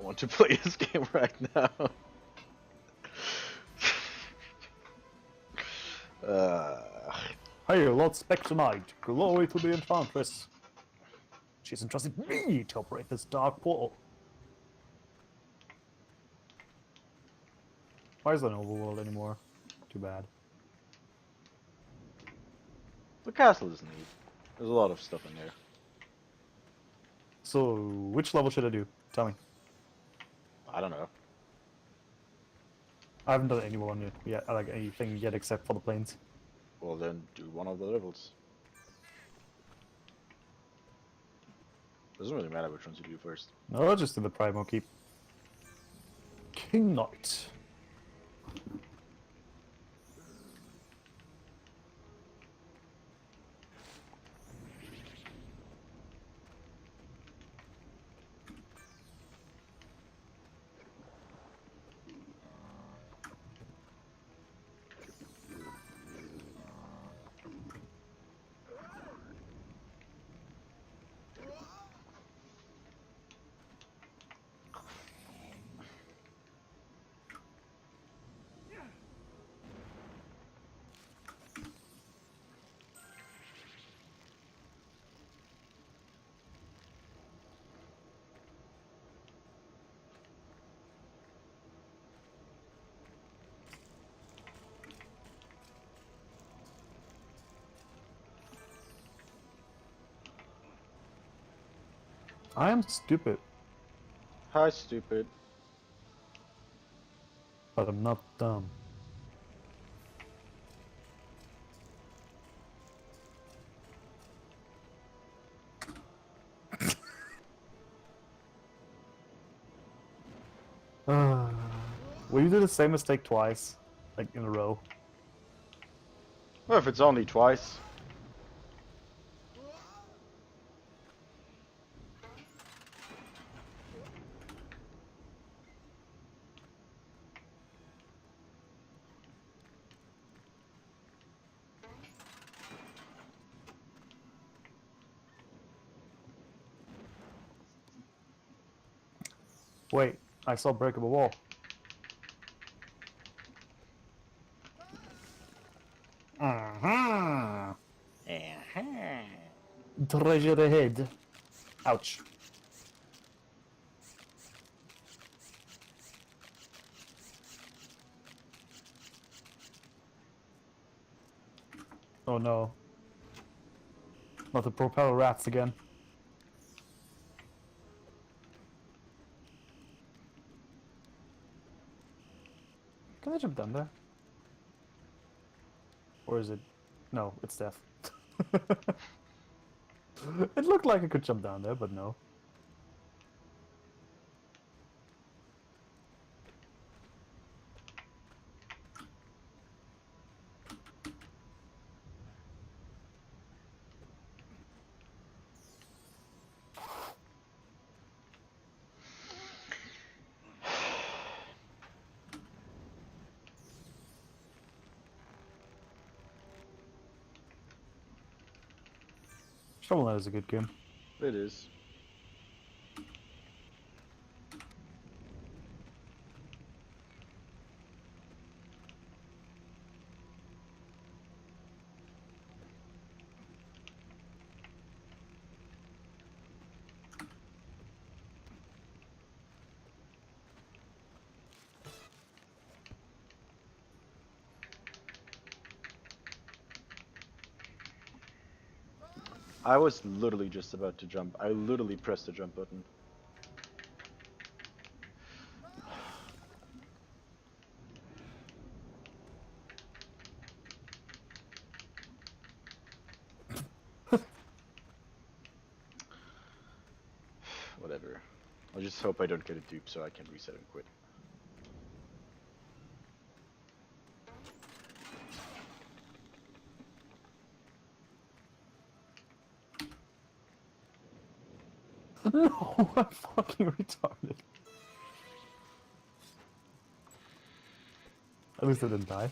want to play this game right now. uh, Hey, Lord Spectre Knight, glory to the Enchantress. She's entrusted me to operate this dark portal. Why is there no overworld anymore? Too bad. the castle is neat. There's a lot of stuff in there. So, which level should I do? Tell me. I don't know. I haven't done any one yet, like anything yet except for the planes. Well, then do one of the levels. Doesn't really matter which ones you do first. No, I'll just do the Primal Keep. King Knight. I am stupid, Hi, stupid. but I'm not dumb. Will you do the same mistake twice? Like in a row? Well, if it's only twice. Wait, I saw breakable wall. Treasure ahead. Ouch. Oh no. Not the propeller rats again. Can I jump down there? Or is it... No, it's death. It looked like I could jump down there, but no. Shovel Knight is a good game. It is. I was literally just about to jump. I literally pressed the jump button. Whatever. I just hope I don't get a dupe so I can reset and quit. No, I'm fucking retarded. At least I didn't die.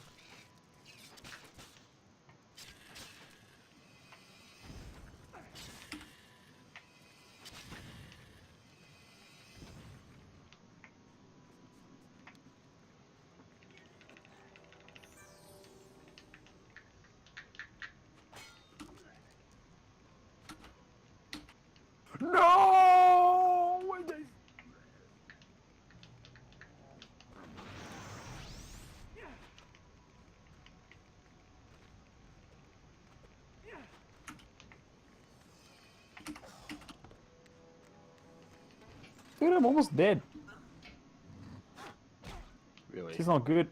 No! Dude, I'm almost dead. Really? She's not good.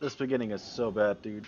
This beginning is so bad, dude.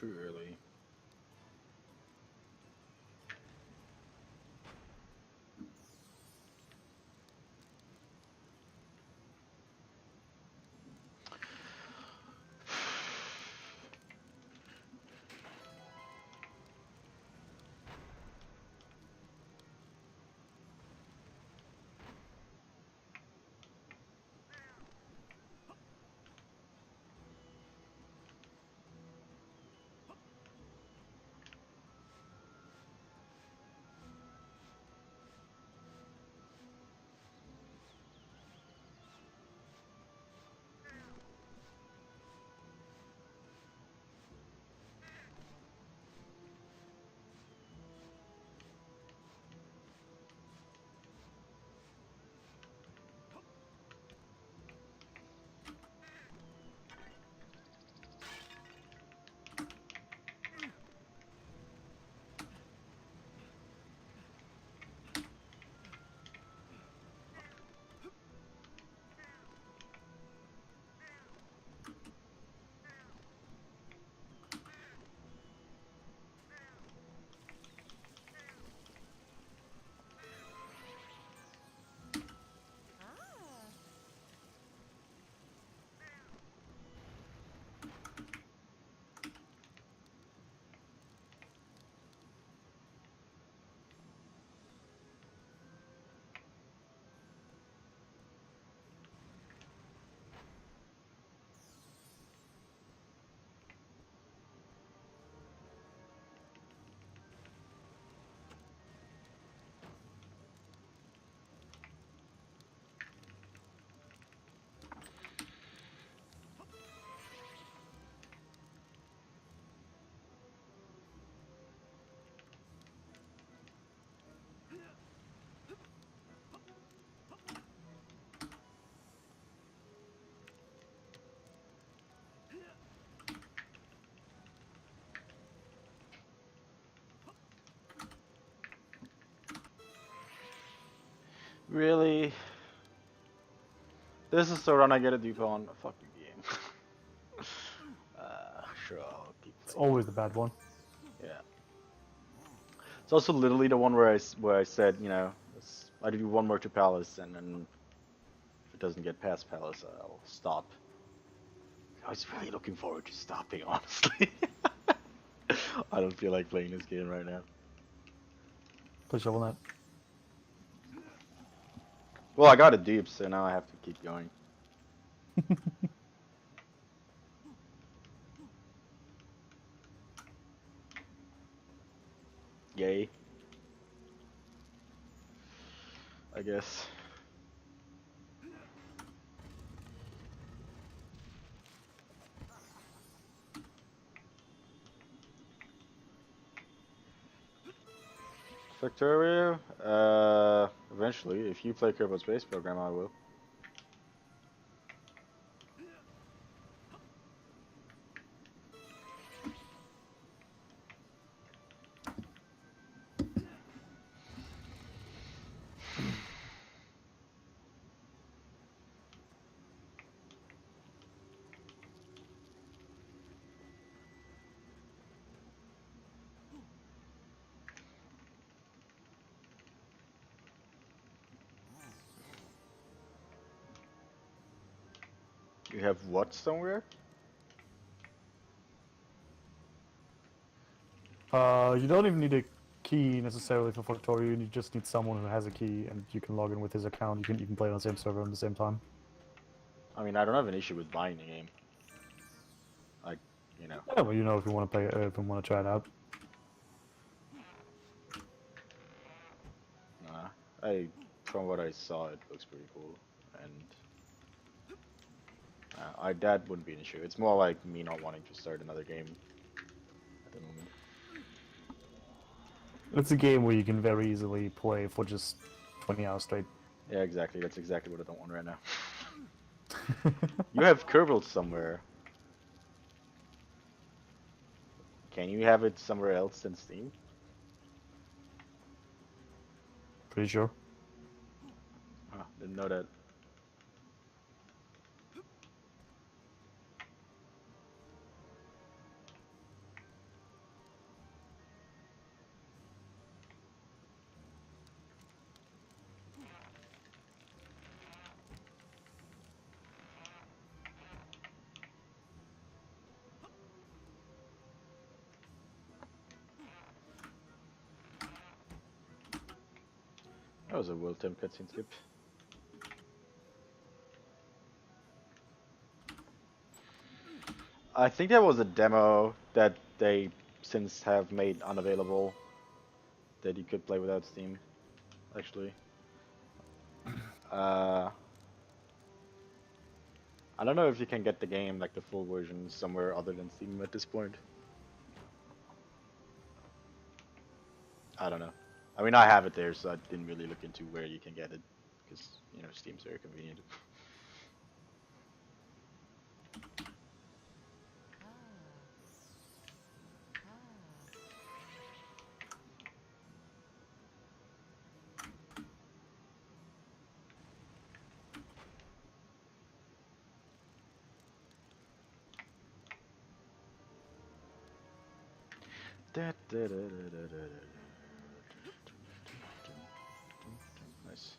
Too early. Really? This is the run I get a dupe on. Fuck you, game. Sure, I'll keep It's playing. always the bad one. Yeah. It's also literally the one where I said, you know, I do one more to Palace, and then if it doesn't get past Palace, I'll stop. I was really looking forward to stopping, honestly. I don't feel like playing this game right now. Play Shovel Knight. Well, I got a deep, so now I have to keep going. Yay. I guess. Victoria? Eventually. If you play Kerbal Space Program, I will. You have what somewhere? You don't even need a key necessarily for Factorio. You just need someone who has a key, and you can log in with his account. You can even play on the same server at the same time. I mean, I don't have an issue with buying the game. Like, you know. Yeah, well, you know, if you want to play, if you want to try it out. I, from what I saw, it looks pretty cool, and that wouldn't be an issue. It's more like me not wanting to start another game at the moment. It's a game where you can very easily play for just 20 hours straight. Yeah, exactly. That's exactly what I don't want right now. You have Kerbal somewhere. Can you have it somewhere else than Steam? Pretty sure. Huh, didn't know that. That was a World Temp cutscene skip. I think that was a demo that they since have made unavailable that you could play without Steam, actually. Uh, I don't know if you can get the game, like the full version, somewhere other than Steam at this point. I don't know. I mean, I have it there, so I didn't really look into where you can get it, because, you know, Steam's very convenient. Nice.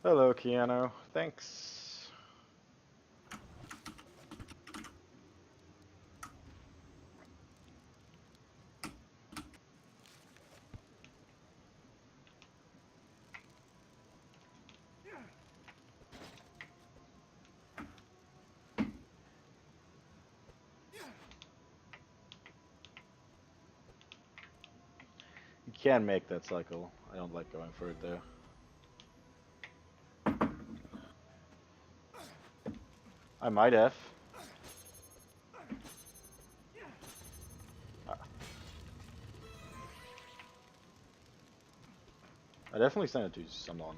Hello, Keanu. Thanks. You can make that cycle. I don't like going for it though. I might have. Uh, I definitely sent it to someone.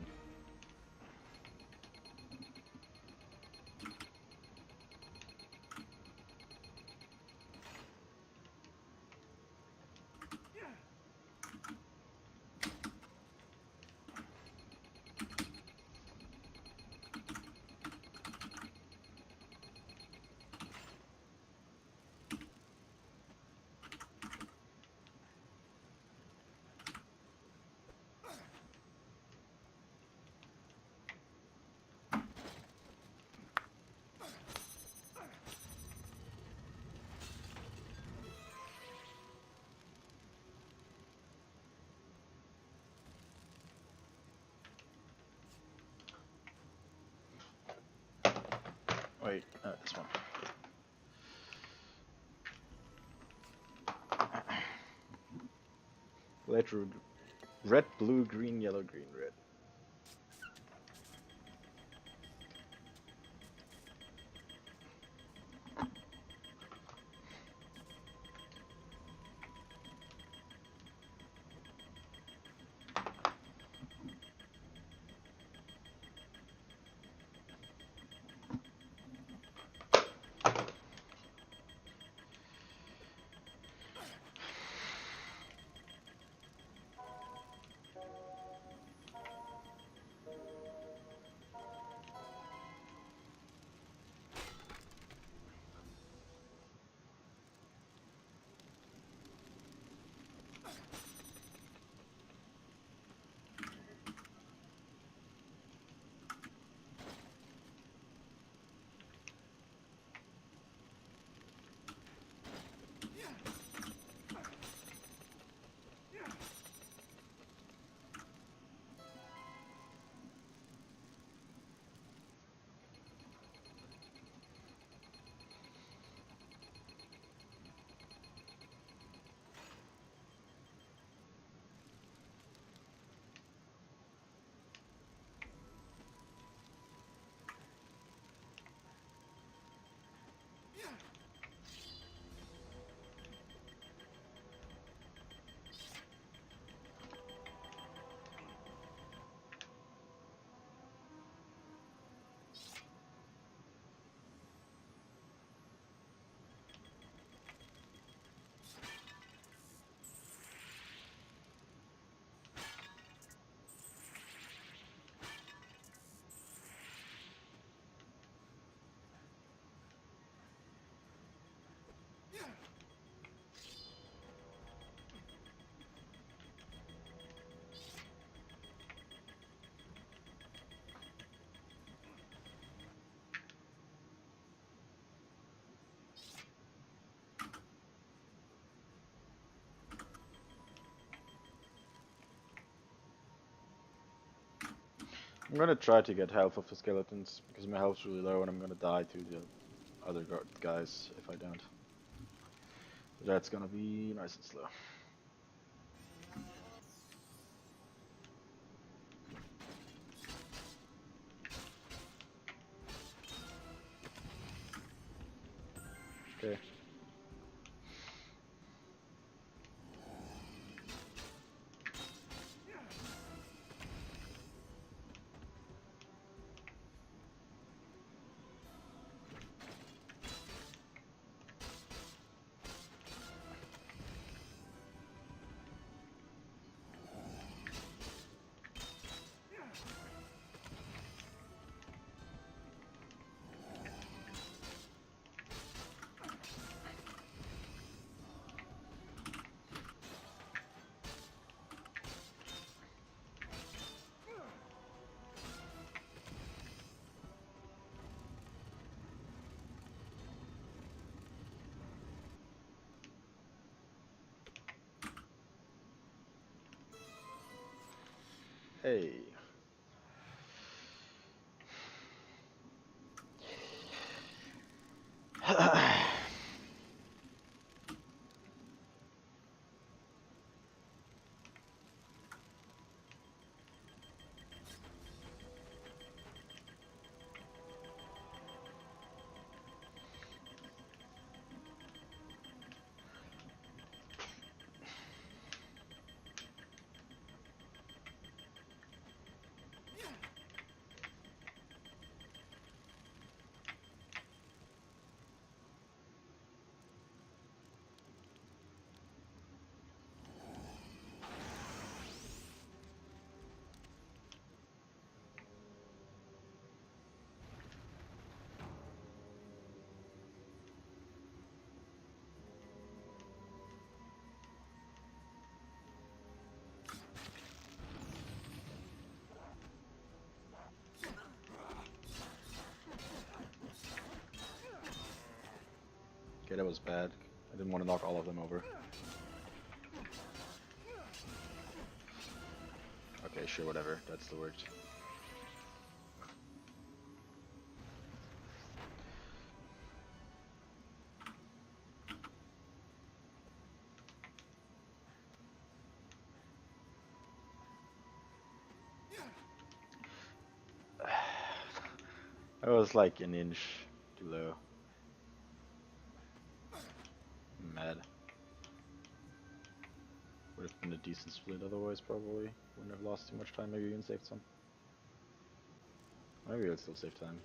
This one. Red, blue, green, yellow, green, red. I'm gonna try to get health off the skeletons because my health's really low and I'm gonna die to the other guys if I don't. That's gonna be nice and slow. Okay. Hey. Okay, that was bad. I didn't want to knock all of them over. Okay, sure, whatever. That's the word. was like an inch too low. I'm mad. Would have been a decent split otherwise, probably. Wouldn't have lost too much time. Maybe even saved some. Maybe I'd still save time.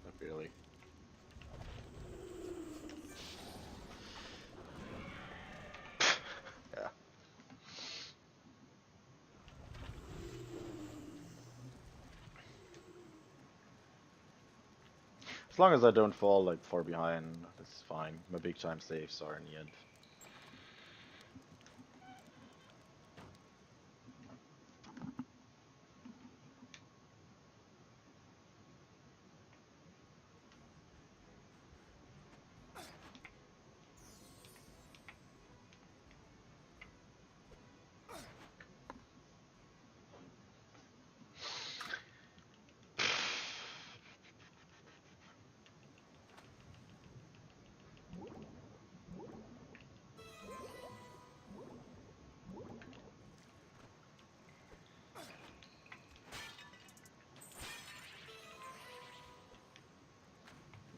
Not barely. Yeah. As long as I don't fall like far behind, that's fine. My big time saves are in the end.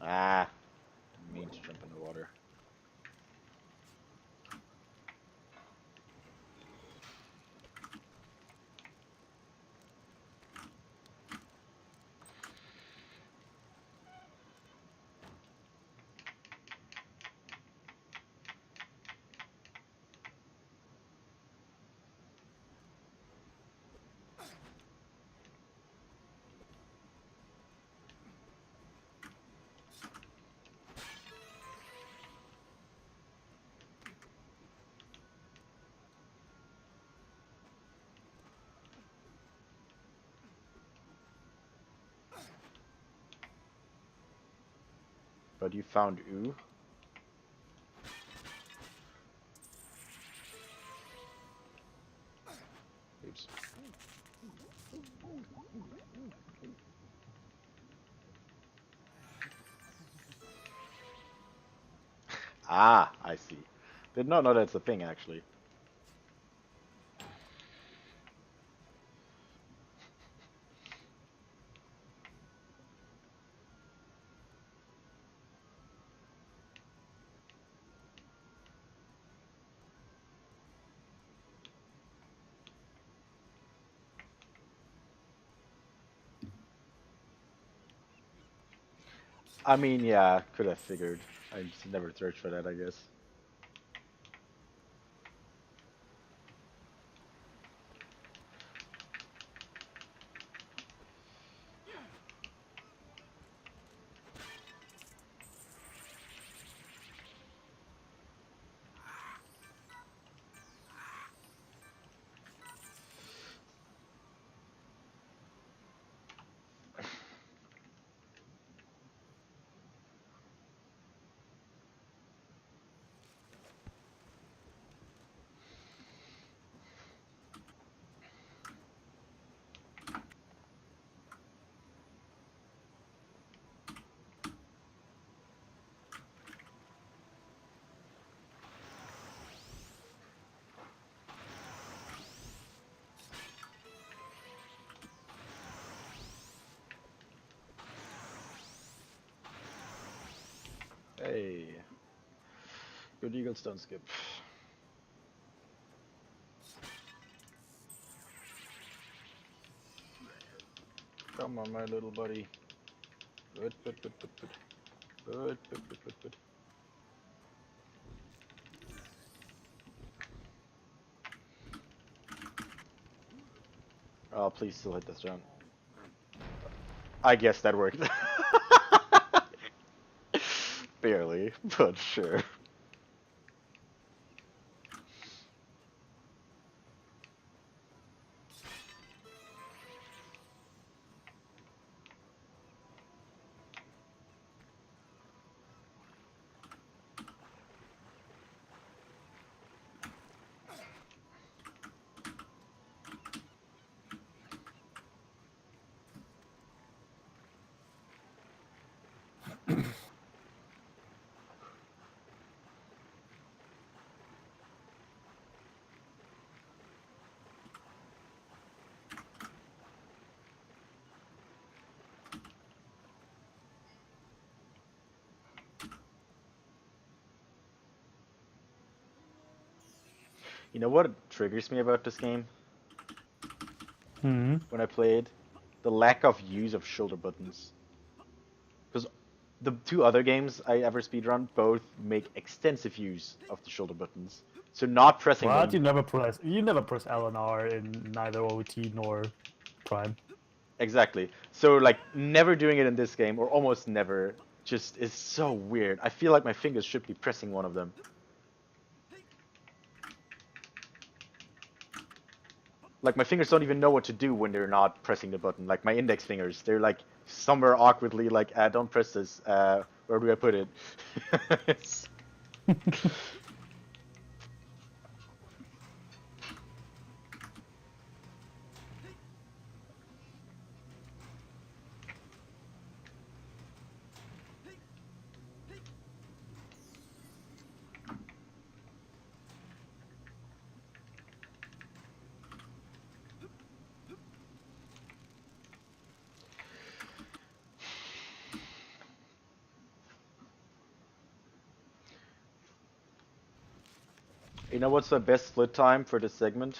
Ah, didn't mean to jump in the water. But you found ooh. Oops. Ah, I see. Did not know that's a thing actually. I mean, yeah, could have figured. I just never searched for that, I guess. Hey, good eagles don't skip. Come on, my little buddy. Good, good, good, good, good. Good, good, good, good, good. Oh, please still hit this jump. I guess that worked. Barely, but sure. You know what triggers me about this game Hmm. when I play it? The lack of use of shoulder buttons. Because the two other games I ever speedrun both make extensive use of the shoulder buttons. So not pressing But them you never press L and R in neither OT nor Prime. exactly. So like never doing it in this game or almost never just is so weird. I feel like my fingers should be pressing one of them. Like my fingers don't even know what to do when they're not pressing the button. Like my index fingers, they're like somewhere awkwardly like, don't press this. Where do I put it? It's- You know what's the best split time for this segment?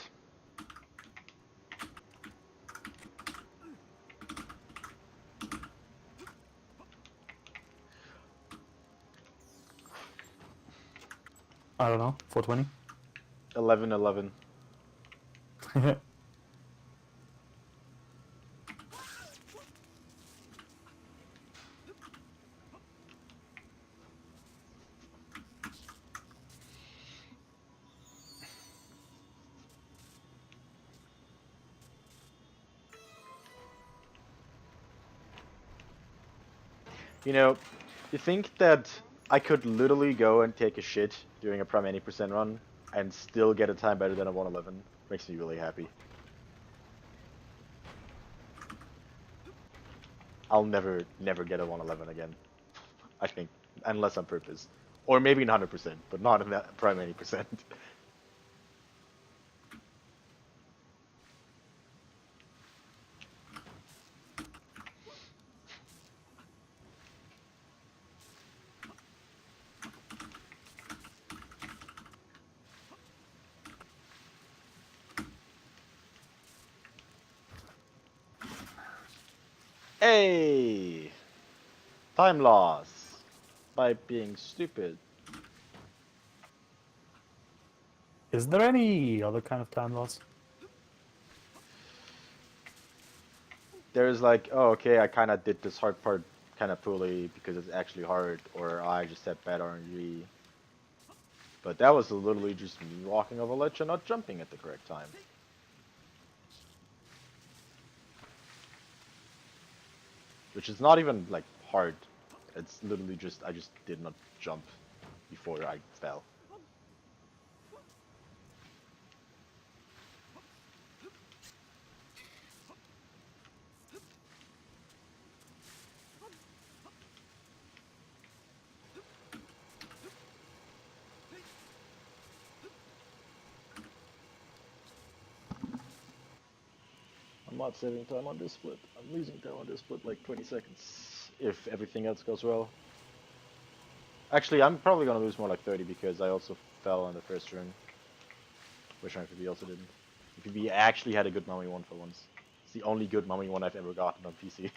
I don't know, 420. 11:11. You know, you think that I could literally go and take a shit during a Prime 80% run and still get a time better than a 111? Makes me really happy. I'll never get a 111 again. I think, unless on purpose. Or maybe in 100%, but not in that Prime 80%. Hey! Time loss by being stupid. Is there any other kind of time loss? There's like, oh, okay, I kind of did this hard part kind of poorly because it's actually hard, or I just had bad RNG. But that was literally just me walking over a ledge and not jumping at the correct time. Which is not even like hard. It's literally just I just did not jump before I fell. I'm not saving time on this split. I'm losing time on this split like 20 seconds if everything else goes well. Actually, I'm probably gonna lose more like 30 because I also fell on the first run, which MPB also didn't. MPB actually had a good mummy one for once. It's the only good mummy one I've ever gotten on PC.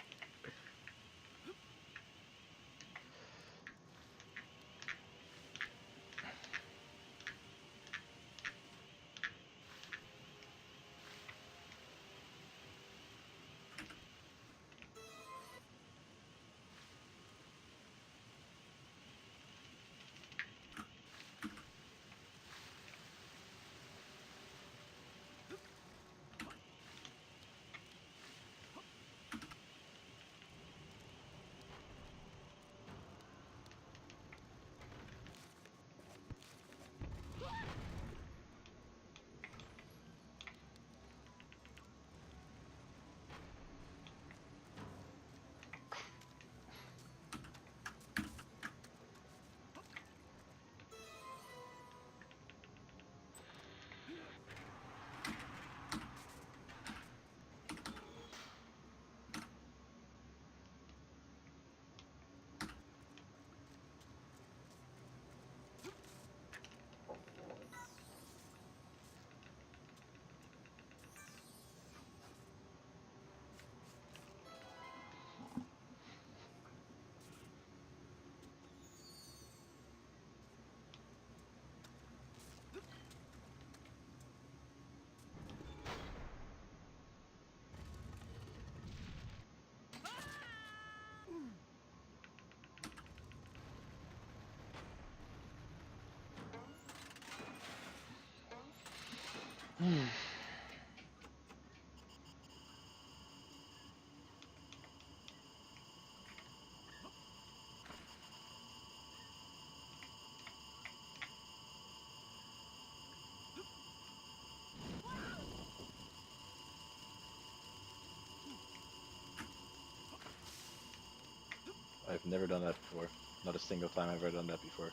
I've never done that before. Not a single time I've ever done that before.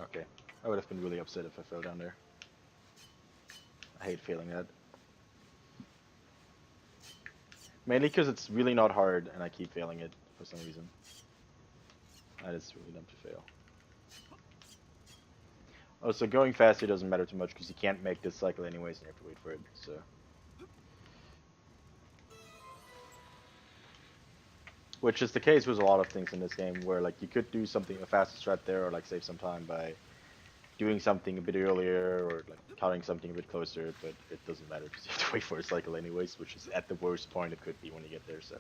Okay. I would have been really upset if I fell down there. I hate failing that. Mainly because it's really not hard and I keep failing it for some reason. That is really dumb to fail. Also, going faster doesn't matter too much because you can't make this cycle anyways and you have to wait for it, so. Which is the case with a lot of things in this game where like you could do something, a faster strat there, or like save some time by doing something a bit earlier or like cutting something a bit closer, but it doesn't matter because you have to wait for a cycle anyways, which is at the worst point it could be when you get there, so.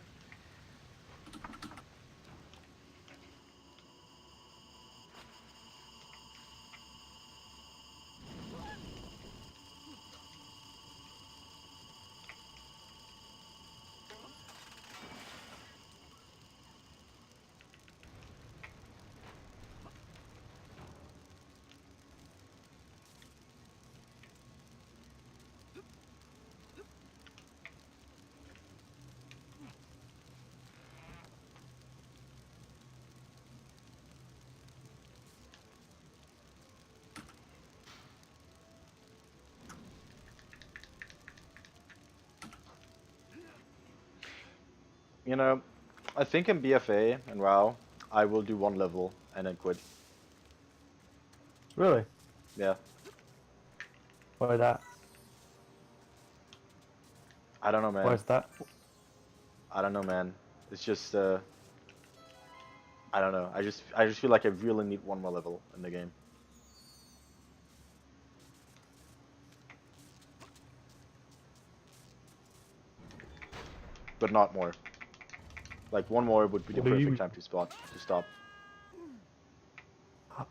You know, I think in BFA and WoW, I will do one level and then quit. Really? Yeah. Why that? I don't know, Why man. is that? I don't know, man. It's just, I don't know. I just feel like I really need one more level in the game. But not more. Like one more would be the What do perfect you? time to stop.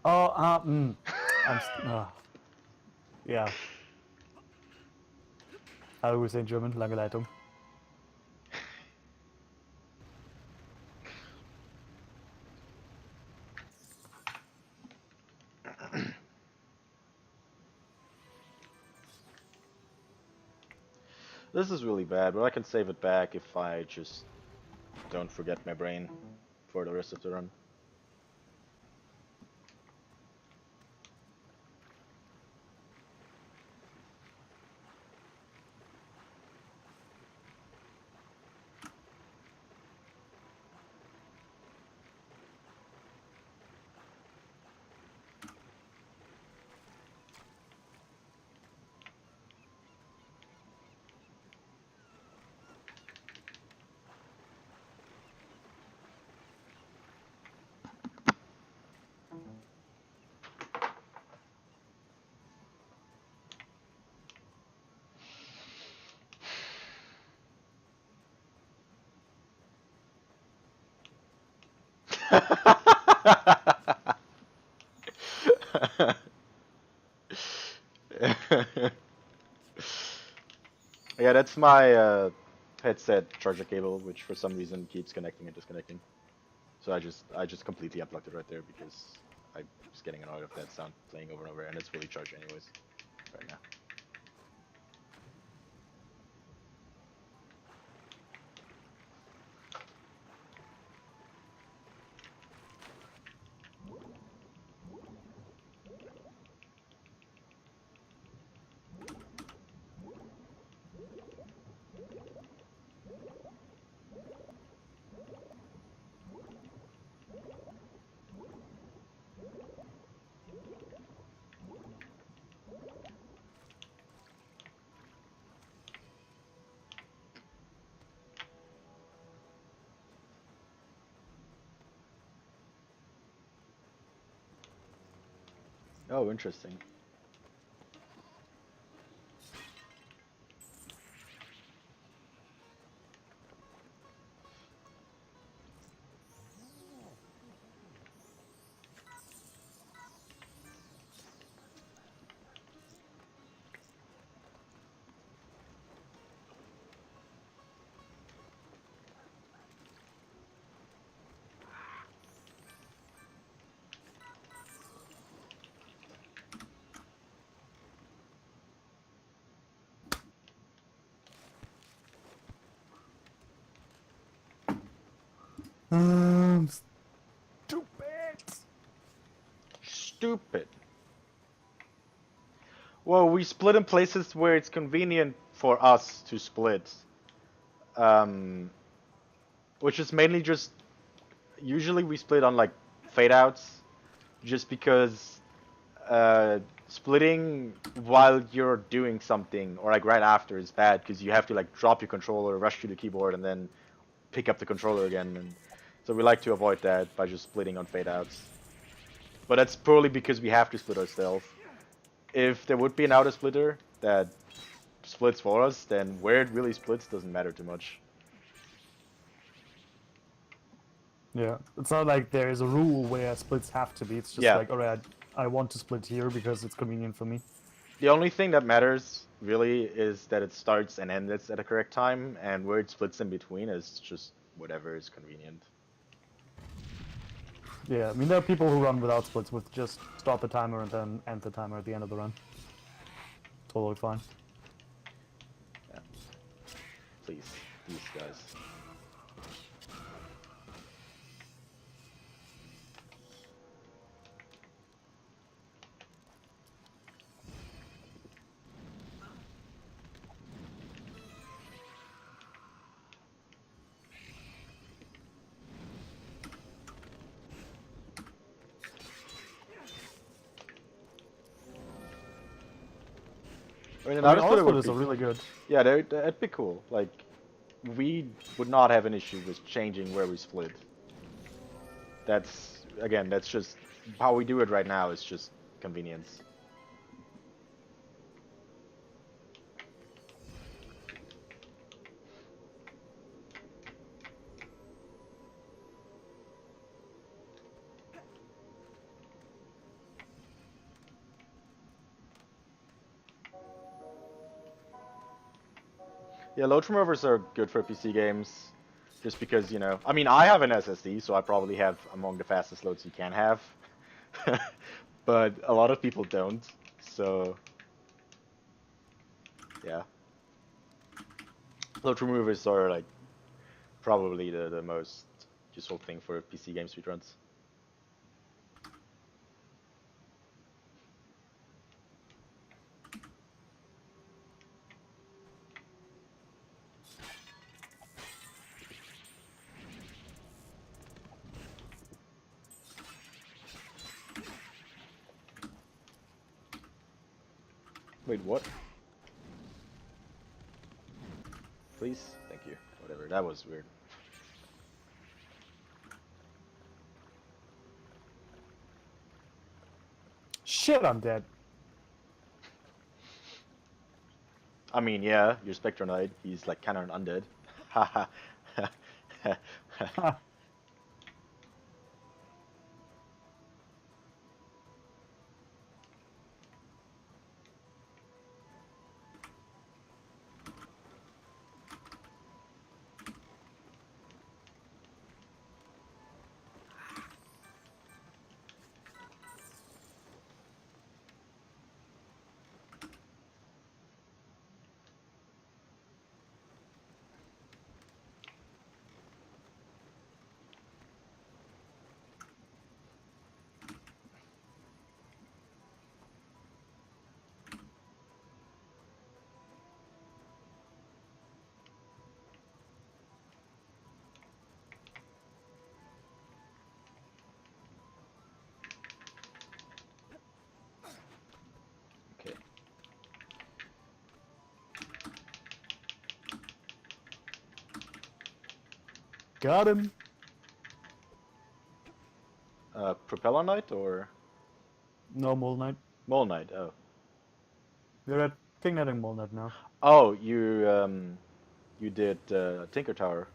Oh, ja. Hallo, ist in German, lange Leitung. This is really bad, but I can save it back if I just don't forget my brain for the rest of the run. that's my headset charger cable, which for some reason keeps connecting and disconnecting. So I just completely unplugged it right there because I was getting annoyed of that sound playing over and over, and it's fully charged anyways right now. Oh, interesting. Stupid. Stupid. Well, we split in places where it's convenient for us to split. Um, which is mainly just usually we split on like fade outs, just because splitting while you're doing something or like right after is bad because you have to like drop your controller, rush to the keyboard, and then pick up the controller again. And so we like to avoid that by just splitting on fade outs. But that's purely because we have to split ourselves. If there would be an outer splitter that splits for us, then where it really splits doesn't matter too much. Yeah, it's not like there is a rule where splits have to be. It's just Yeah. like, alright, I want to split here because it's convenient for me. The only thing that matters really is that it starts and ends at the correct time, and where it splits in between is just whatever is convenient. Yeah, I mean, there are people who run without splits with just start the timer and then end the timer at the end of the run. Totally fine. Yeah. Please, these guys. I mean, an I mean, outer auto splitter would splitters be, are really good. yeah, that'd be cool. Like, we would not have an issue with changing where we split. That's, again, that's just how we do it right now. It's just convenience. Yeah, load removers are good for PC games, just because, you know, I mean, I have an SSD, so I probably have among the fastest loads you can have. But a lot of people don't, so yeah. Load removers are like probably the most useful thing for PC game speedruns. Wait, what? Please? Thank you. Whatever, that was weird. Shit, I'm dead. I mean, yeah, your Spectre Knight, he's like kind of an undead. Haha. Ha. Got him. Propeller Knight or No, Mole Knight. Mole Knight? Oh. We're at King Knight and Mole Knight now. Oh, you did Tinker Tower.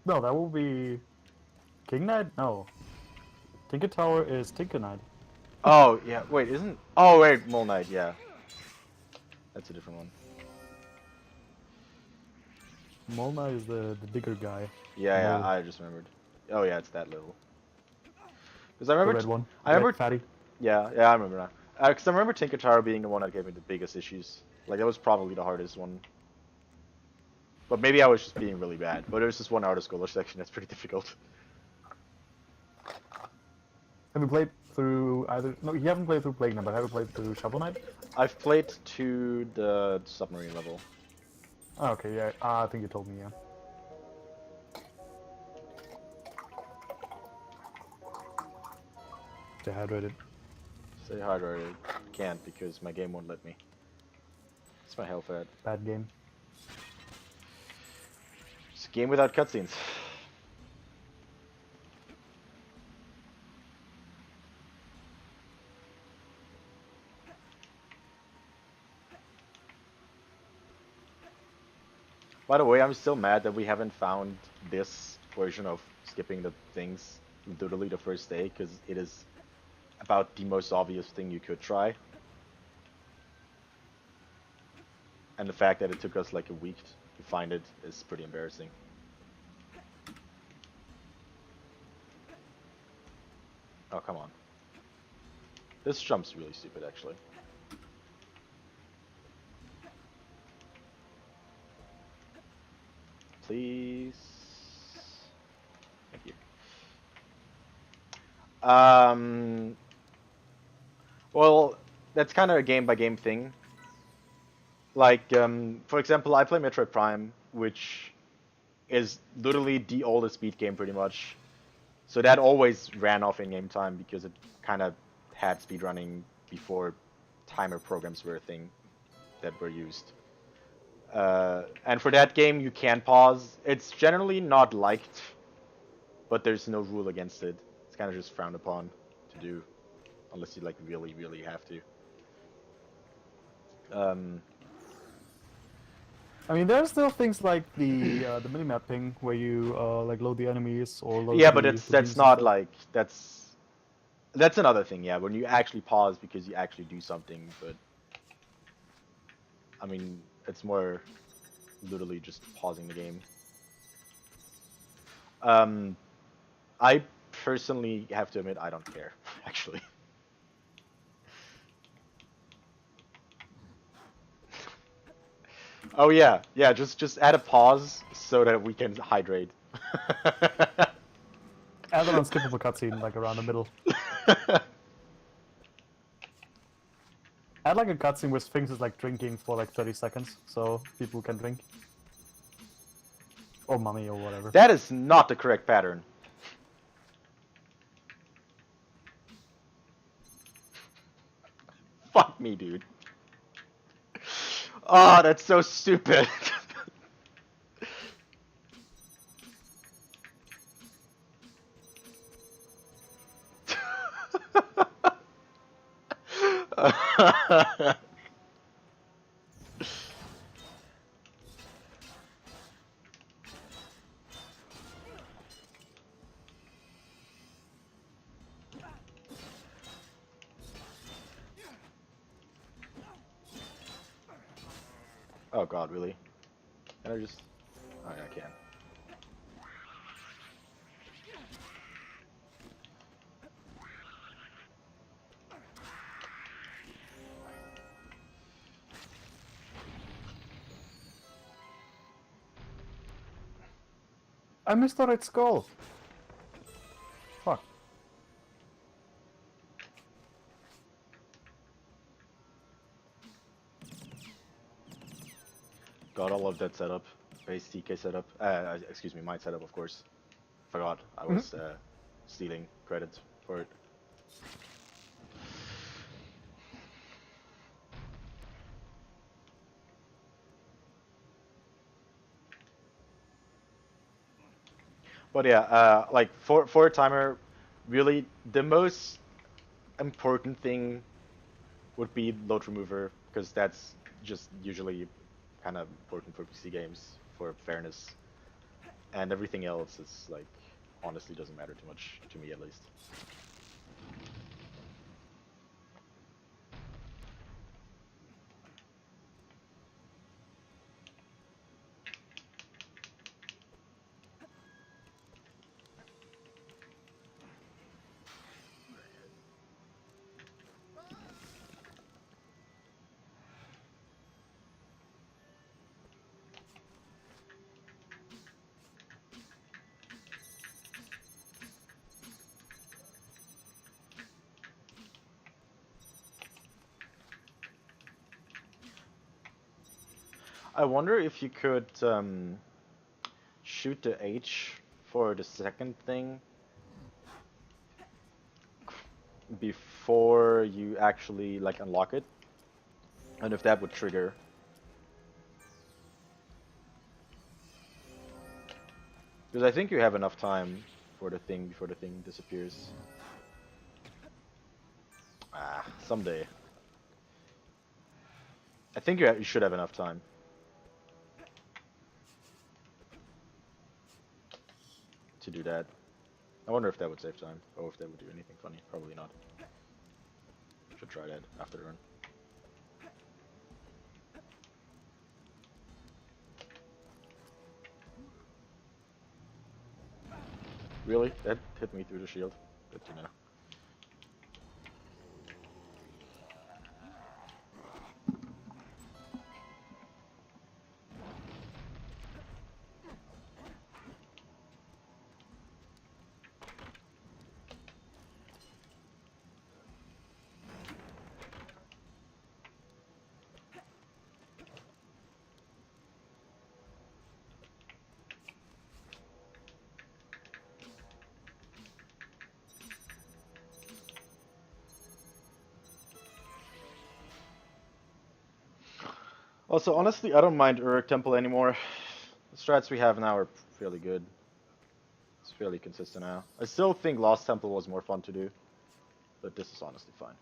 No, that will be King Knight? No. Tinker Tower is Tinker Knight. Oh, yeah. Wait, isn't... Oh, wait, Mole Knight, yeah. That's a different one. Mole Knight is the bigger guy. Yeah, Mole. I just remembered. Oh, yeah, it's that little. Because I The remember... red one. I remember... Red fatty. Yeah, I remember now. Because I remember Tinker Tower being the one that gave me the biggest issues. Like, that was probably the hardest one. But maybe I was just being really bad. But it was just one outer scholar section that's pretty difficult. Have you played through either... No, you haven't played through Plague Knight, but have you played through Shovel Knight? I've played to the submarine level. Oh, okay, yeah. I think you told me, yeah. Dehydrated. Stay hydrated. Can't because my game won't let me. It's my health at. Bad game. It's a game without cutscenes. By the way, I'm still mad that we haven't found this version of skipping the things literally the first day, because it is about the most obvious thing you could try. And the fact that it took us like a week to find it is pretty embarrassing. Oh, come on. This jump's really stupid, actually. Please. Thank you. Well, that's kind of a game-by-game thing. Like, for example, I play Metroid Prime, which is literally the oldest beat game pretty much. So that always ran off in game time because it kind of had speedrunning before timer programs were a thing that were used. And for that game, you can pause. It's generally not liked, but there's no rule against it. It's kind of just frowned upon to do, unless you like really, really have to. I mean, there are still things like the mini mapping where you like load the enemies or load Yeah, the but that's beams and not stuff. like that's another thing. Yeah, when you actually pause because you actually do something, but I mean, it's more literally just pausing the game. I personally have to admit I don't care, actually. Oh yeah, just add a pause so that we can hydrate. Add an unskippable cutscene like around the middle. Add like a cutscene where Sphinx is like drinking for like 30 seconds, so people can drink. Or mummy or whatever. That is not the correct pattern. Fuck me, dude. Oh, that's so stupid. Oh god, really? Can I just... Oh yeah, I can. I missed the red skull! Fuck. God, I love that setup. Base TK setup. Excuse me, my setup, of course. Forgot I was stealing credit for it. But yeah, like for a timer, really the most important thing would be load remover because that's just usually kind of important for PC games for fairness, and everything else is like honestly doesn't matter too much to me at least. I wonder if you could shoot the H for the second thing before you actually like unlock it, and if that would trigger. Because I think you have enough time for the thing before the thing disappears. Ah, someday. I think you should have enough time to do that. I wonder if that would save time, or if that would do anything funny. Probably not. Should try that after the run. Really? That hit me through the shield. Good to know. Also, honestly, I don't mind Uruk Temple anymore. The strats we have now are fairly good. It's fairly consistent now. I still think Lost Temple was more fun to do, but this is honestly fine.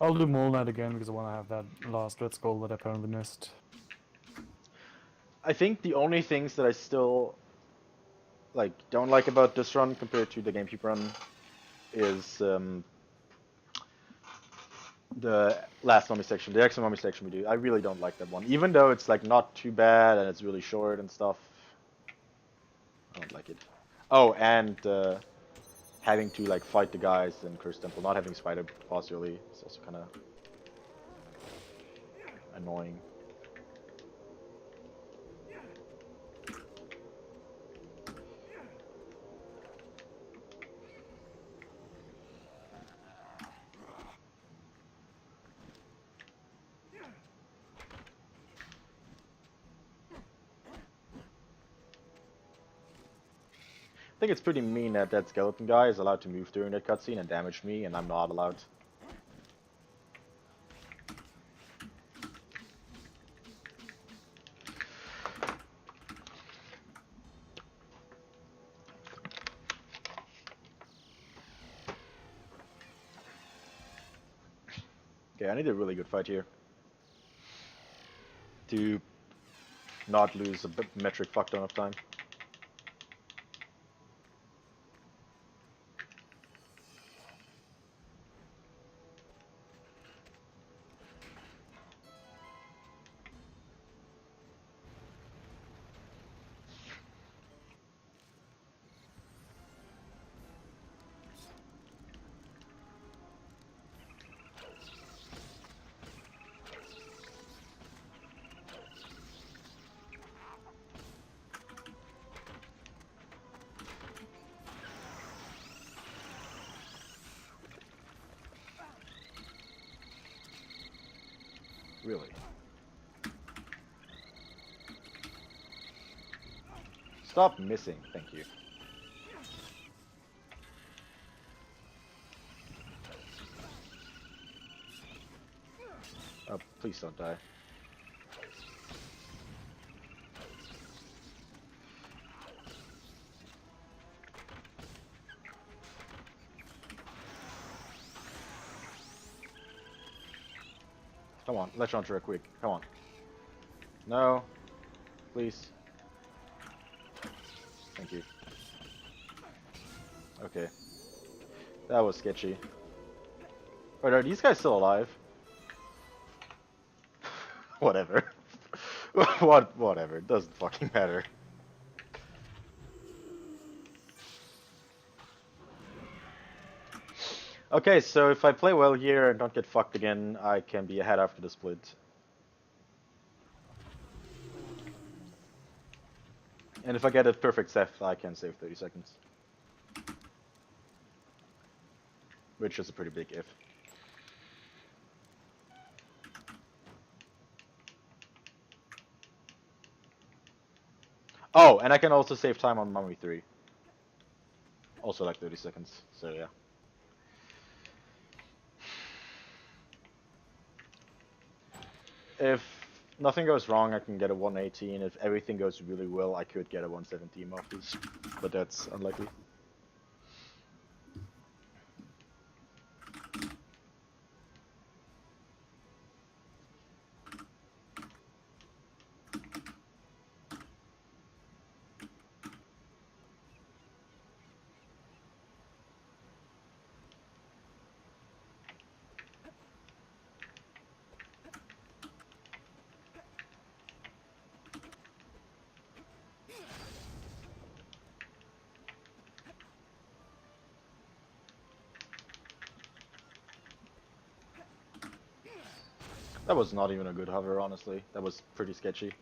I'll do Mole Knight again because I want to have that last red skull that I apparently missed. I think the only things that I still like don't like about this run compared to the GameCube run is the last mummy section, the extra mummy section we do. I really don't like that one, even though it's like not too bad and it's really short and stuff. I don't like it. Oh, and having to like fight the guys in Cursed Temple, not having Spider Boss really is also kind of annoying. I think it's pretty mean that that skeleton guy is allowed to move during that cutscene and damage me, and I'm not allowed. Okay, I need a really good fight here to not lose a metric fuck ton of time. Really. Stop missing, thank you. Oh, please don't die. Come on, let's launcher quick. Come on. No. Please. Thank you. Okay. That was sketchy. Wait, are these guys still alive? Whatever. Whatever. It doesn't fucking matter. Okay, so if I play well here and don't get fucked again, I can be ahead after the split. And if I get a perfect Seth, I can save 30 seconds. Which is a pretty big if. Oh, and I can also save time on Mummy 3. Also like 30 seconds, so yeah. If nothing goes wrong, I can get a 118. If everything goes really well, I could get a 117 off this. But that's unlikely. That was not even a good hover, honestly. That was pretty sketchy.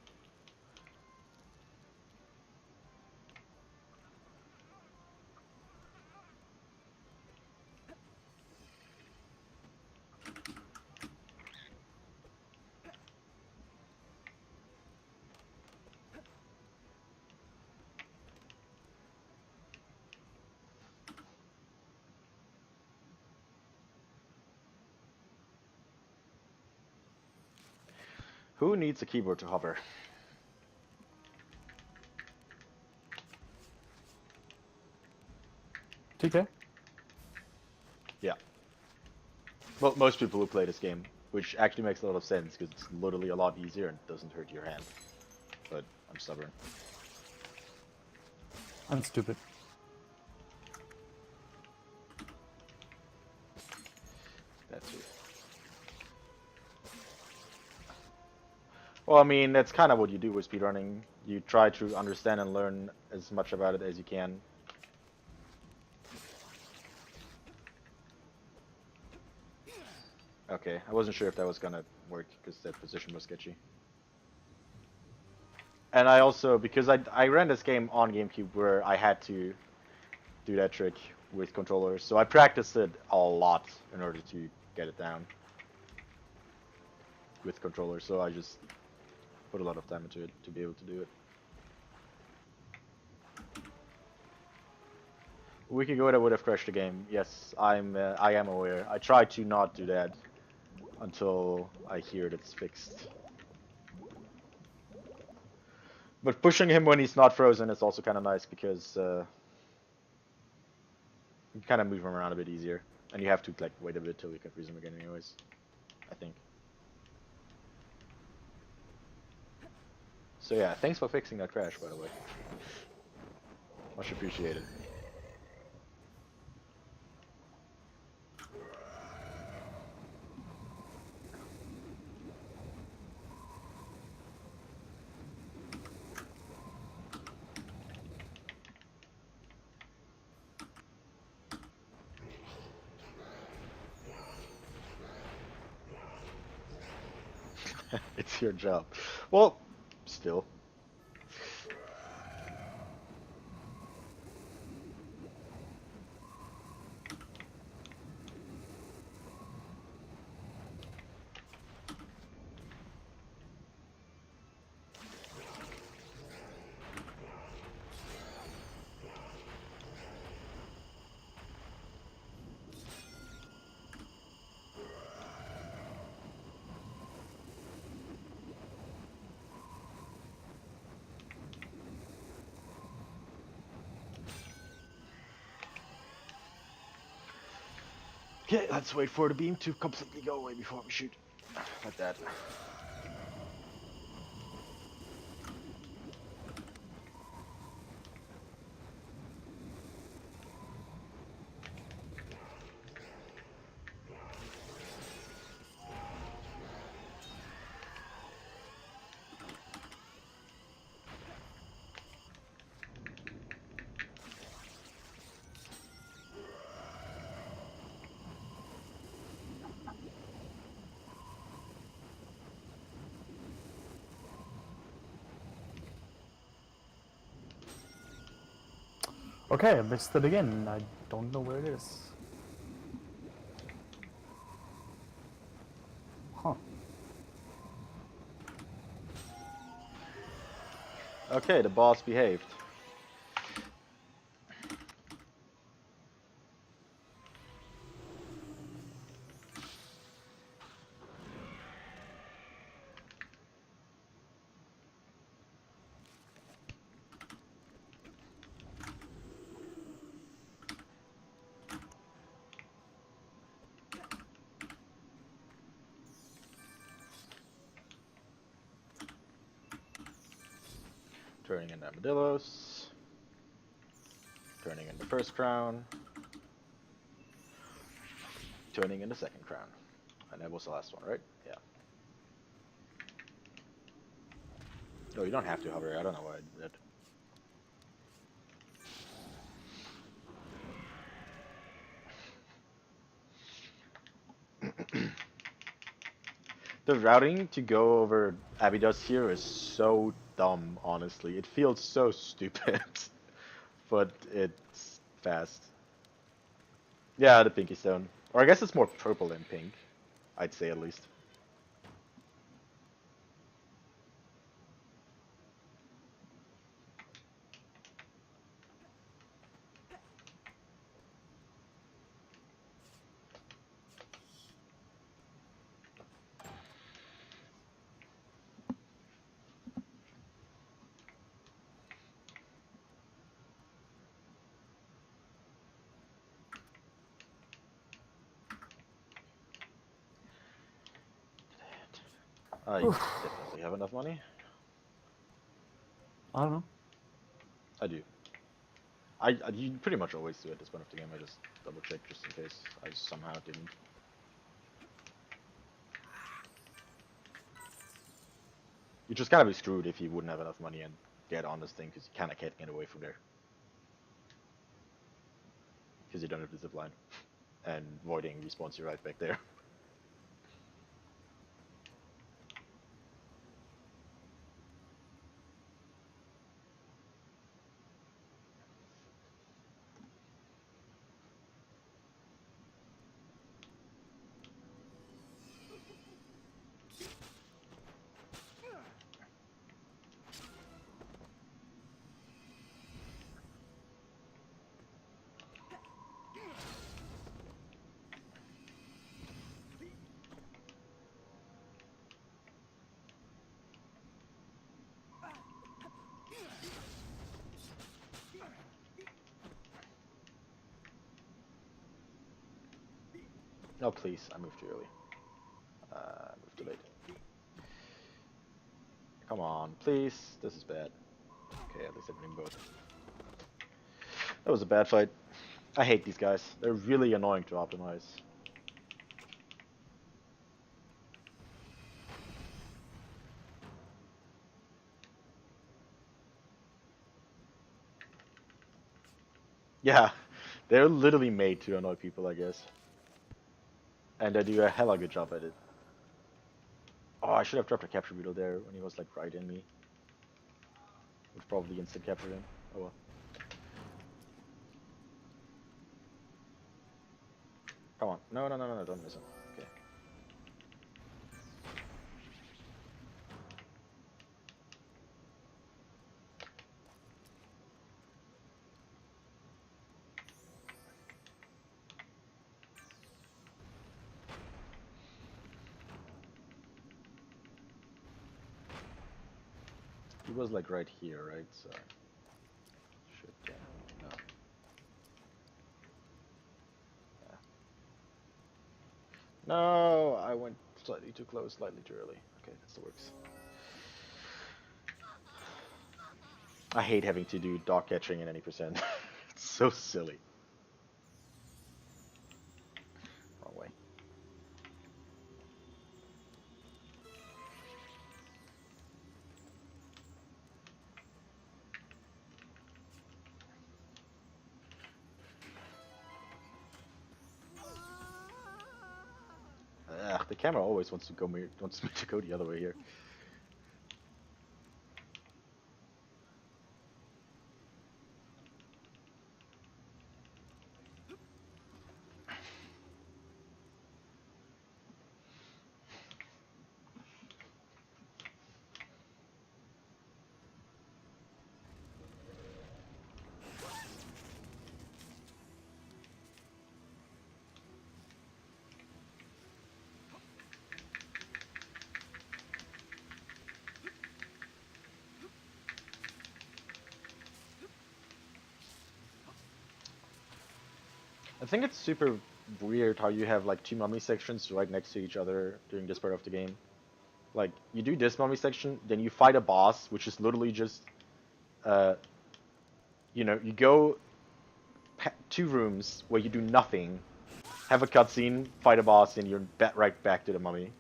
Who needs a keyboard to hover? TK? Yeah. Well, most people who play this game, which actually makes a lot of sense because it's literally a lot easier and doesn't hurt your hand. But I'm stubborn. I'm stupid. That's it. Well, I mean, that's kind of what you do with speedrunning. You try to understand and learn as much about it as you can. Okay, I wasn't sure if that was gonna work because that position was sketchy. And I also, because I ran this game on GameCube where I had to do that trick with controllers, so I practiced it a lot in order to get it down with controllers, so I just put a lot of time into it to be able to do it. A week ago that would have crashed the game. Yes, I am aware. I try to not do that until I hear that it's fixed. But pushing him when he's not frozen is also kind of nice because you kind of move him around a bit easier, and you have to like wait a bit till you can freeze him again, anyways. I think. So yeah, thanks for fixing that crash, by the way. Much appreciated. It's your job. Well, still. Okay, let's wait for the beam to completely go away before we shoot. Like that. Okay, I missed it again. I don't know where it is. Huh. Okay, the boss behaved. Turning into armadillos. Turning into first crown. Turning into second crown. And that was the last one, right? Yeah. No, you don't have to hover. I don't know why I did that. The routing to go over Abydos here is so dumb, honestly. It feels so stupid. But it's fast. Yeah, the pinky stone. Or I guess it's more purple than pink. I'd say at least. I definitely have enough money. I don't know. I do. You pretty much always do at this point of the game. I just double check just in case I somehow didn't. You just gotta be screwed if you wouldn't have enough money and get on this thing because you kinda can't get away from there. Because you don't have the zip line. And voiding respawns you right back there. No, please, I moved too early. Moved too late. Come on, please. This is bad. Okay, at least I'm winning both. That was a bad fight. I hate these guys. They're really annoying to optimize. Yeah, they're literally made to annoy people, I guess. And they do a hella good job at it. Oh, I should have dropped a capture beetle there when he was like right in me. Would probably instant capture him. Oh well. Come on. No, no, no, no, no, don't miss him. Okay. He was like right here, right? So should, no. Yeah. No, I went slightly too close, slightly too early. Okay, that still works. I hate having to do dog catching in any percent. It's so silly. Wrong way. Ugh, the camera always wants me to go the other way here. I think it's super weird how you have like two mummy sections right next to each other during this part of the game. Like you do this mummy section, then you fight a boss, which is literally just, uh, you go two rooms where you do nothing, have a cutscene, fight a boss, and you're right back to the mummy.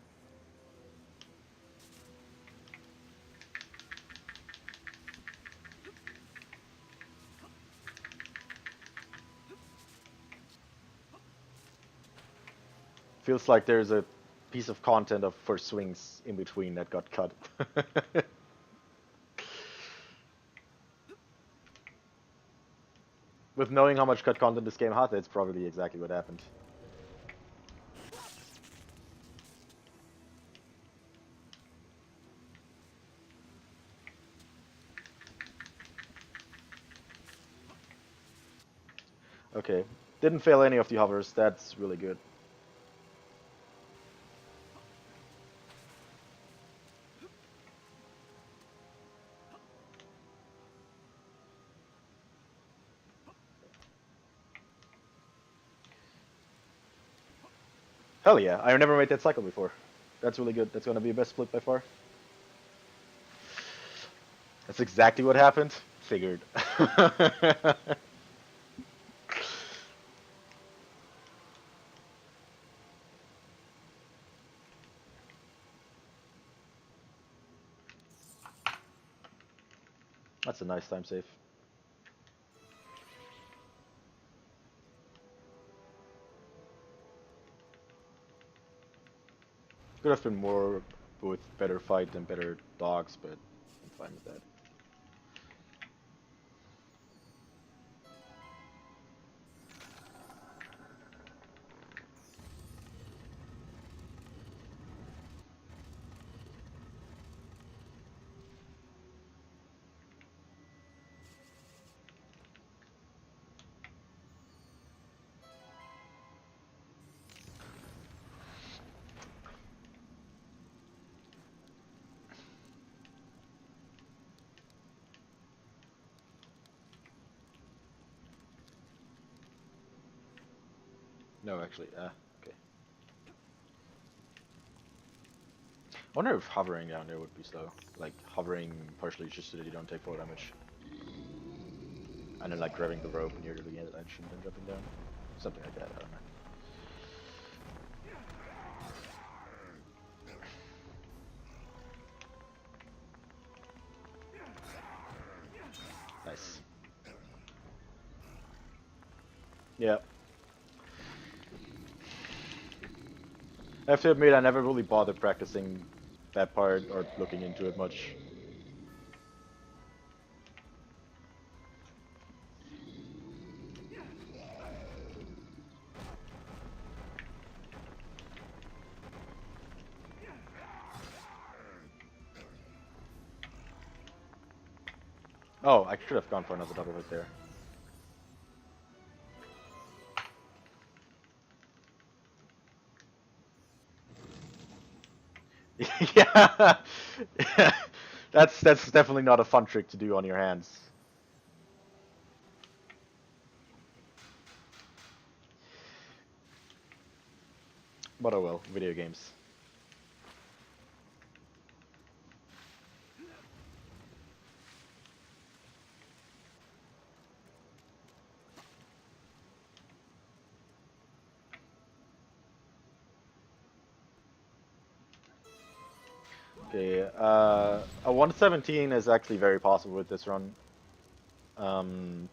Feels like there's a piece of content for Sphinx in between that got cut. With knowing how much cut content this game had, it's probably exactly what happened. Okay, didn't fail any of the hovers, that's really good. Hell yeah, I've never made that cycle before. That's really good, that's gonna be the best split by far. That's exactly what happened. Figured. That's a nice time save. Could have been more with better fight and better dogs, but I'm fine with that. No, actually, okay. I wonder if hovering down there would be slow. Like, hovering partially just so that you don't take fall damage. And then, like, grabbing the rope near the edge and then jumping down. Something like that, I don't know. Nice. Yeah. I have to admit, I never really bothered practicing that part or looking into it much. Oh, I should have gone for another double hit there. Yeah, that's definitely not a fun trick to do on your hands. But oh well, video games. Okay, a 117 is actually very possible with this run. Um,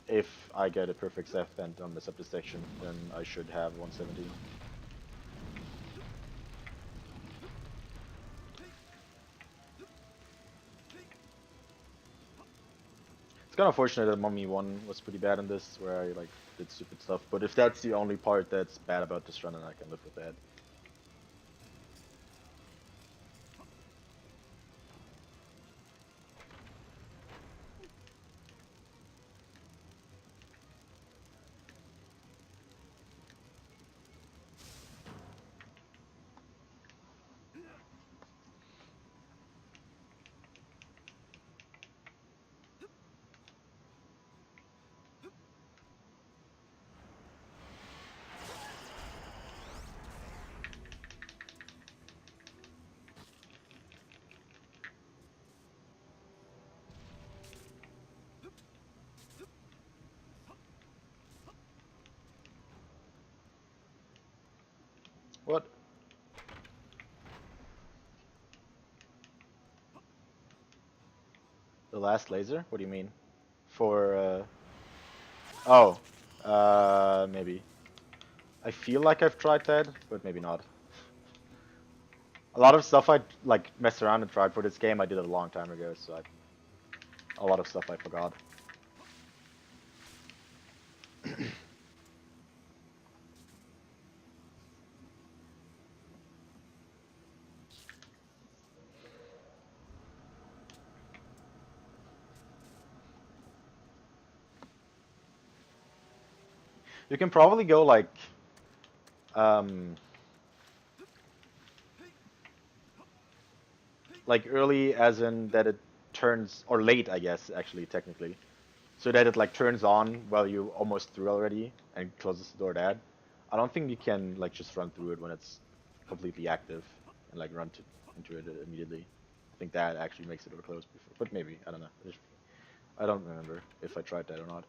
if I get a perfect Seth and don't mess up this section, then I should have 117. It's kind of fortunate that Mummy 1 was pretty bad in this, where I like did stupid stuff, but if that's the only part that's bad about this run, then I can live with that. What? The last laser? What do you mean? For, oh, maybe. I feel like I've tried that, but maybe not. A lot of stuff I like messed around and tried for this game, I did it a long time ago, so a lot of stuff I forgot. You can probably go um, like early as in that it turns, or late, I guess, actually, technically. So that it like turns on while you almost through already and closes the door dead. I don't think you can like just run through it when it's completely active and like run into it immediately. I think that actually makes it over close before, but maybe, I don't know. I don't remember if I tried that or not.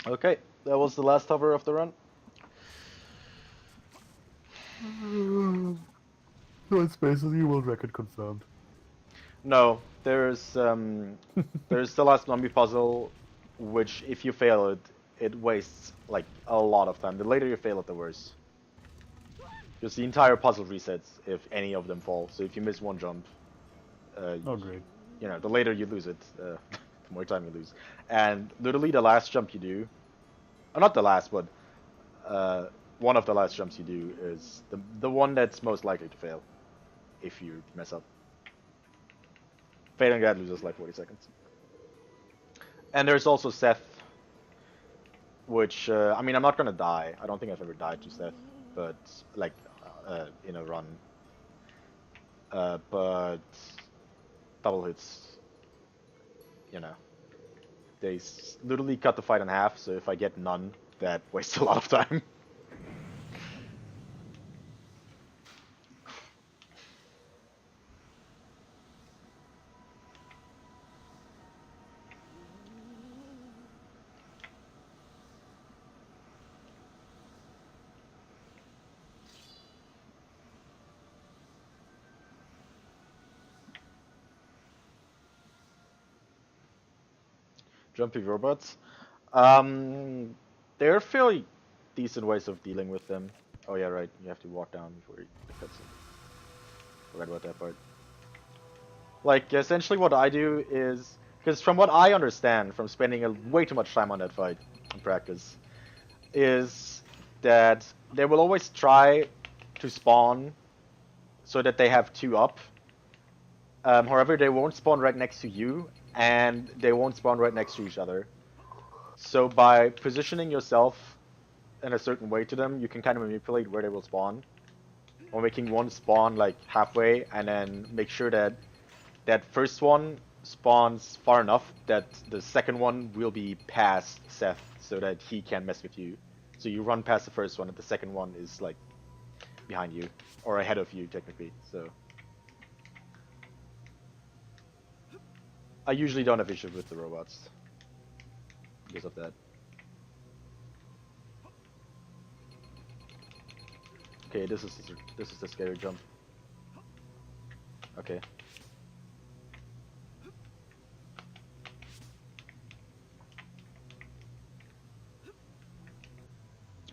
Okay, that was the last hover of the run. So it's basically world record confirmed. No, there's the last zombie puzzle, which if you fail it, it wastes like a lot of time. The later you fail it, the worse. Because the entire puzzle resets if any of them fall. So if you miss one jump, Oh, great. you know, the later you lose it, the more time you lose. And literally the last jump you do, or not the last, but one of the last jumps you do is the one that's most likely to fail if you mess up. Failing that loses like 40 seconds. And there's also Seth, which I mean I'm not gonna die. I don't think I've ever died to Seth, but like in a run. But double hits, you know, they literally cut the fight in half. So if I get none, that wastes a lot of time. Jumpy robots. Um, there are fairly decent ways of dealing with them. Oh yeah, right. You have to walk down before the cutscene. Forgot about that part. Like essentially, what I do is because from what I understand from spending way too much time on that fight in practice, is that they will always try to spawn so that they have two up. However, they won't spawn right next to you, and they won't spawn right next to each other. So by positioning yourself in a certain way to them, you can kind of manipulate where they will spawn. Or making one spawn like halfway, and then make sure that that first one spawns far enough that the second one will be past Seth, so that he can't mess with you. So you run past the first one, and the second one is like behind you, or ahead of you technically. So I usually don't have issues with the robots because of that. Okay, this is the scary jump. Okay.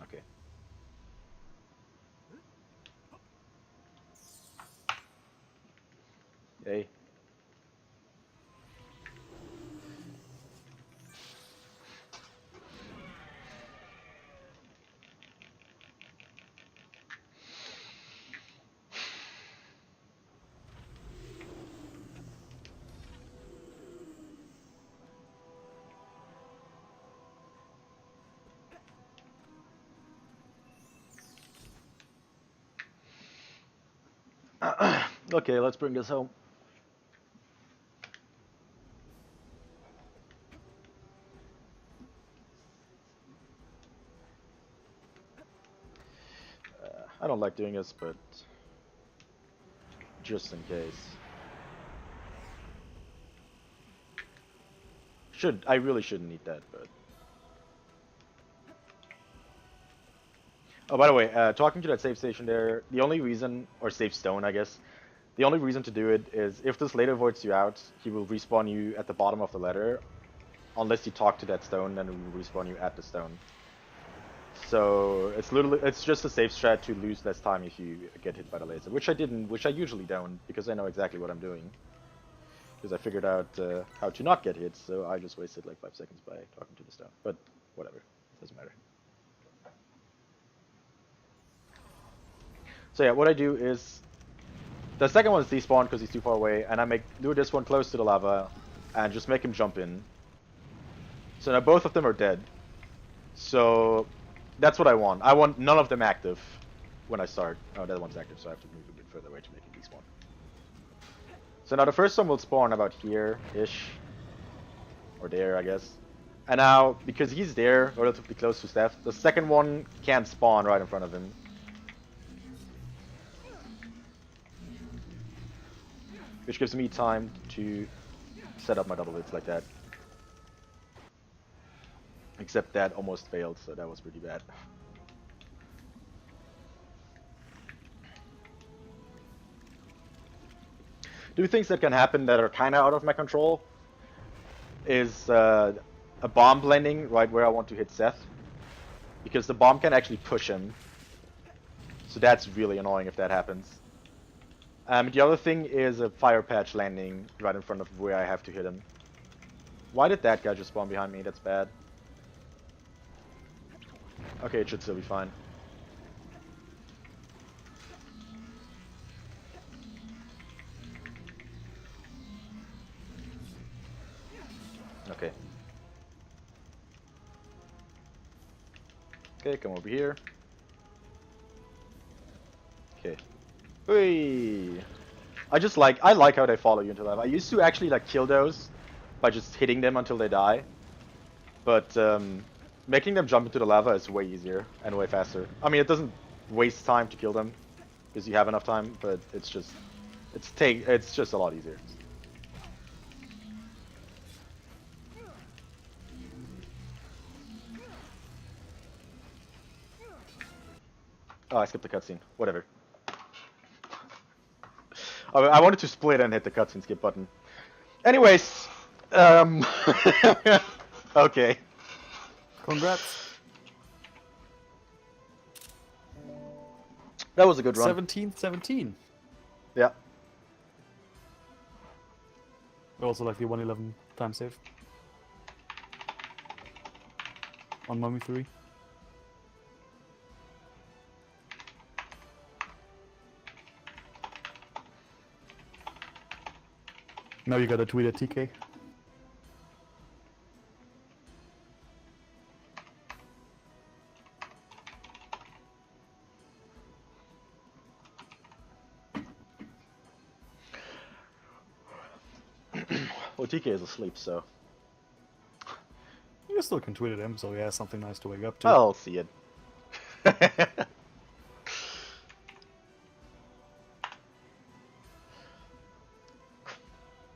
Okay. Hey. Okay, let's bring this home. I don't like doing this, but just in case. I really shouldn't need that, but. Oh, by the way, talking to that save station there, the only reason, or save stone, I guess, the only reason to do it is if this later voids you out, he will respawn you at the bottom of the ladder, unless you talk to that stone, then it will respawn you at the stone. So it's just a safe strat to lose less time if you get hit by the laser, which I usually don't, because I know exactly what I'm doing. Because I figured out how to not get hit, so I just wasted like 5 seconds by talking to the stone. But whatever, doesn't matter. So yeah, what I do is the second one is despawn because he's too far away, and I do this one close to the lava, and just make him jump in. So now both of them are dead. So that's what I want. I want none of them active when I start. Oh, that one's active, so I have to move a bit further away to make it despawn. So now the first one will spawn about here-ish, or there, I guess. And now, because he's there, relatively close to Steph, the second one can't spawn right in front of him. Which gives me time to set up my double hits like that. Except that almost failed, so that was pretty bad. Two things that can happen that are kind of out of my control is a bomb landing right where I want to hit Seth. Because the bomb can actually push him. So that's really annoying if that happens. The other thing is a fire patch landing right in front of where I have to hit him. Why did that guy just spawn behind me? That's bad. Okay, it should still be fine. Okay. Okay, come over here. Okay. Hey. I like how they follow you into lava. I used to actually like kill those by just hitting them until they die. But making them jump into the lava is way easier and way faster. I mean, it doesn't waste time to kill them because you have enough time, but it's just a lot easier. Oh, I skipped the cutscene. Whatever. I wanted to split and hit the cutscene skip button. Anyways, okay. Congrats. That was a good run. 17-17. Yeah. I also like the 111 time save. On Mummy 3. Now you gotta tweet at TK. Well, TK is asleep, so You still can tweet at him, so he has something nice to wake up to. I'll see it.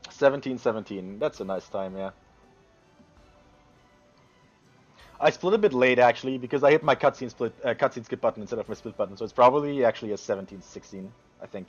17:17. That's a nice time, yeah. I split a bit late actually because I hit my cutscene skip button instead of my split button, so it's probably actually a 17:16, I think.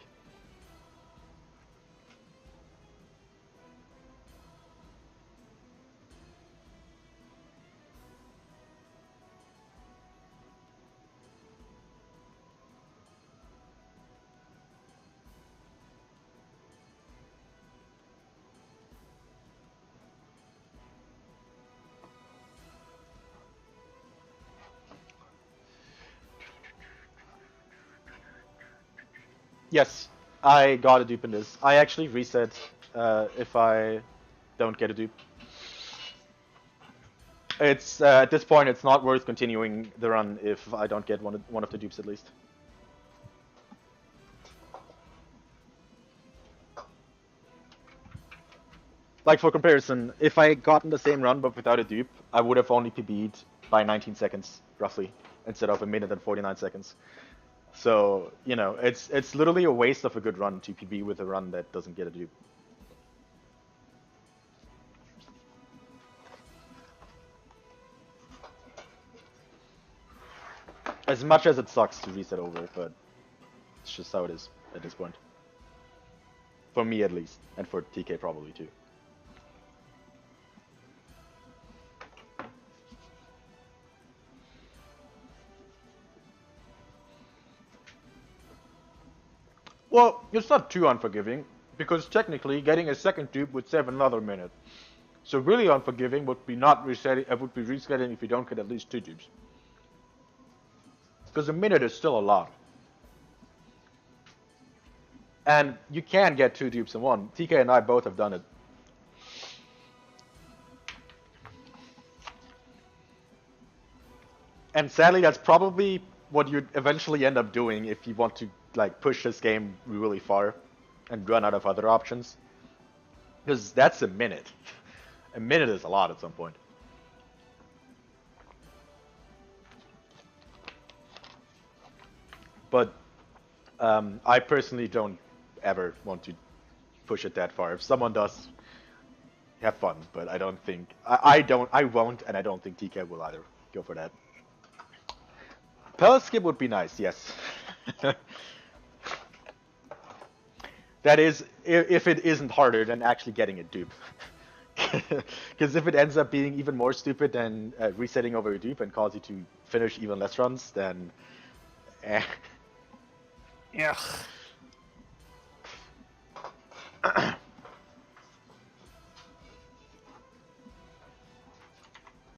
Yes, I got a dupe in this. I actually reset if I don't get a dupe. It's at this point, it's not worth continuing the run if I don't get one of the dupes at least. Like for comparison, if I gotten the same run but without a dupe, I would have only PB'd by 19 seconds roughly instead of a minute and 49 seconds. So, you know, it's literally a waste of a good run to PB with a run that doesn't get a dupe. As much as it sucks to reset over, but it's just how it is at this point. For me at least, and for TK probably too. Well, it's not too unforgiving, because technically getting a second dupe would save another minute. So really unforgiving would be not resetting, would be resetting if you don't get at least 2 dupes. Because a minute is still a lot. And you can get 2 dupes in one. TK and I both have done it. And sadly, that's probably what you'd eventually end up doing if you want to like push this game really far and run out of other options. Because that's a minute. A minute is a lot at some point. But I personally don't ever want to push it that far. If someone does, have fun. But I don't think I won't, and I don't think TK will either. Go for that. Pellet skip would be nice, yes. That is, if it isn't harder than actually getting a dupe. Because if it ends up being even more stupid than resetting over a dupe and cause you to finish even less runs, then... Yeah.